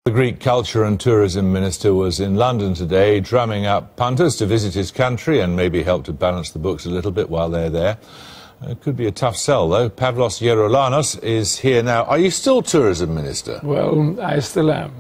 The Greek Culture and Tourism Minister was in London today, drumming up punters to visit his country and maybe help to balance the books a little bit while they're there. It could be a tough sell, though. Pavlos Yeroulanos is here now. Are you still Tourism Minister? Well, I still am.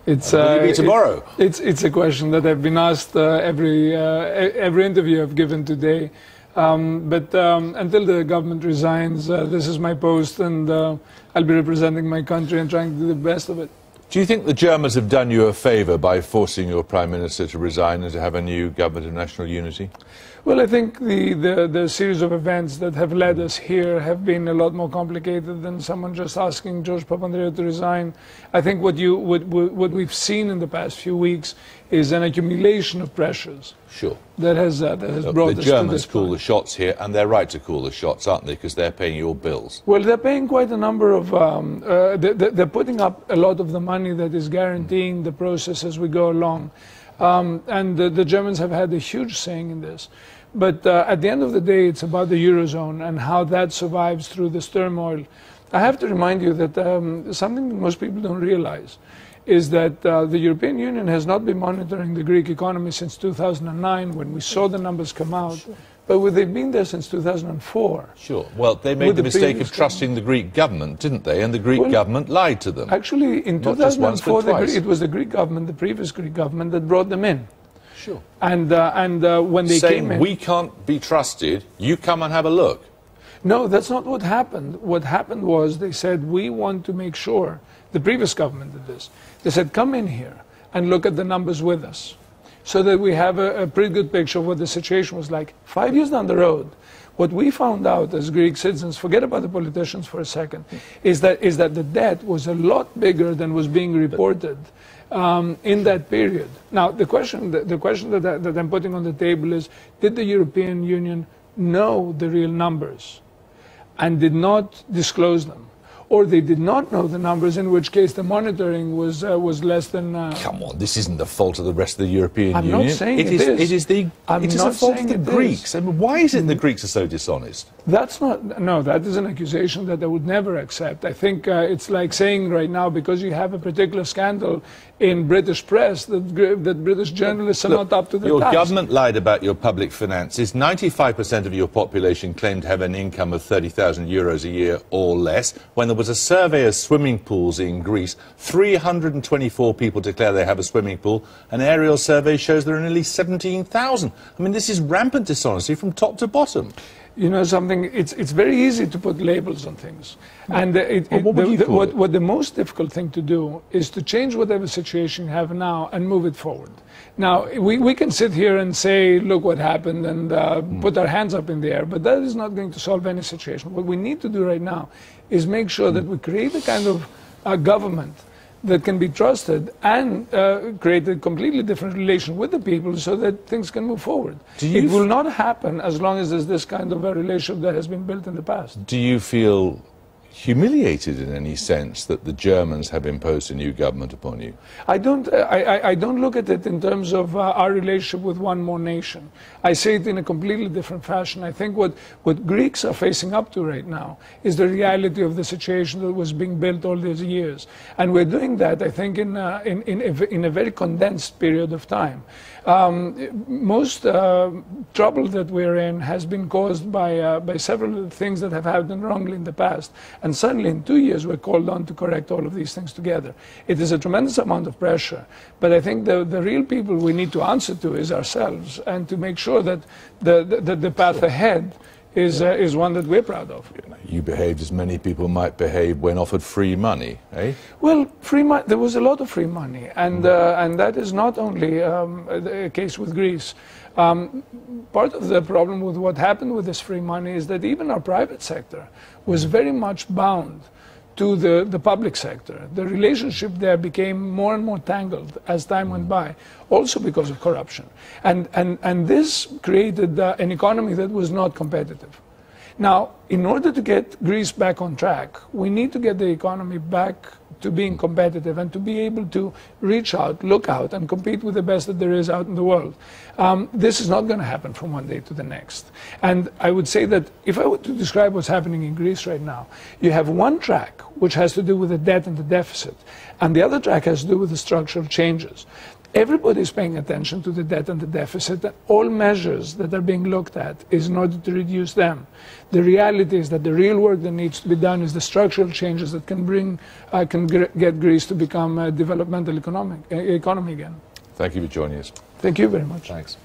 It's will you be tomorrow? It's a question that I've been asked every interview I've given today. But until the government resigns, this is my post, and I'll be representing my country and trying to do the best of it. Do you think the Germans have done you a favour by forcing your Prime Minister to resign and to have a new government of national unity? Well, I think the series of events that have led us here have been a lot more complicated than someone just asking George Papandreou to resign. I think what we've seen in the past few weeks is an accumulation of pressures. Sure. That has brought us to this point. The Germans call the shots here, and they're right to call the shots, aren't they? Because they're paying your bills. Well, they're paying quite a number of... they're putting up a lot of the money that is guaranteeing the process as we go along. And the Germans have had a huge saying in this. But at the end of the day, it's about the Eurozone and how that survives through this turmoil. I have to remind you that something that most people don't realize is that the European Union has not been monitoring the Greek economy since 2009, when we saw the numbers come out. Sure. But they've been there since 2004. Sure. Well, they made the mistake of trusting the Greek government, didn't they? And the Greek government lied to them. Actually, in 2004, it was the Greek government, the previous Greek government, that brought them in. Sure. And when they came in... we can't be trusted, you come and have a look. No, that's not what happened. What happened was they said, we want to make sure, the previous government did this, they said, come in here and look at the numbers with us, so that we have a pretty good picture of what the situation was like. 5 years down the road, what we found out as Greek citizens, forget about the politicians for a second, is that the debt was a lot bigger than was being reported in that period. Now, the question that I'm putting on the table is, did the European Union know the real numbers and did not disclose them? Or they did not know the numbers, in which case the monitoring was less than... Come on, this isn't the fault of the rest of the European Union. I'm not saying it is. It is the fault of the Greeks. I mean, why is it the Greeks are so dishonest? That's not... No, that is an accusation that I would never accept. I think it's like saying right now, because you have a particular scandal in British press, that British journalists are not up to the task. Your government lied about your public finances. 95% of your population claimed to have an income of 30,000 euros a year or less. When there was a survey of swimming pools in Greece, 324 people declare they have a swimming pool. An aerial survey shows there are nearly 17,000. I mean, this is rampant dishonesty from top to bottom. You know something, it's very easy to put labels on things. And what the most difficult thing to do is to change whatever situation you have now and move it forward. Now, we can sit here and say, look what happened, and put our hands up in the air, but that is not going to solve any situation. What we need to do right now is make sure that we create a kind of government that can be trusted and create a completely different relation with the people so that things can move forward. It will not happen as long as there's this kind of a relationship that has been built in the past. Do you feel humiliated in any sense that the Germans have imposed a new government upon you? I don't look at it in terms of our relationship with one more nation. I see it in a completely different fashion. I think what Greeks are facing up to right now is the reality of the situation that was being built all these years. And we're doing that, I think, in a very condensed period of time. Most trouble that we're in has been caused by several things that have happened wrongly in the past. And suddenly, in 2 years, we're called on to correct all of these things together. It is a tremendous amount of pressure. But I think the real people we need to answer to is ourselves, and to make sure that the path ahead is one that we're proud of. You behaved as many people might behave when offered free money, eh? Well, there was a lot of free money, and that is not only a case with Greece. Part of the problem with what happened with this free money is that even our private sector was very much bound to the public sector. The relationship there became more and more tangled as time went by, also because of corruption. And this created an economy that was not competitive. Now, in order to get Greece back on track, we need to get the economy back to being competitive and to be able to reach out, look out, and compete with the best that there is out in the world. This is not going to happen from one day to the next. And I would say that if I were to describe what's happening in Greece right now, you have one track which has to do with the debt and the deficit, and the other track has to do with the structural changes. Everybody is paying attention to the debt and the deficit, and all measures that are being looked at is in order to reduce them. The reality is that the real work that needs to be done is the structural changes that can get Greece to become a developmental economy again. Thank you for joining us. Thank you very much. Thanks.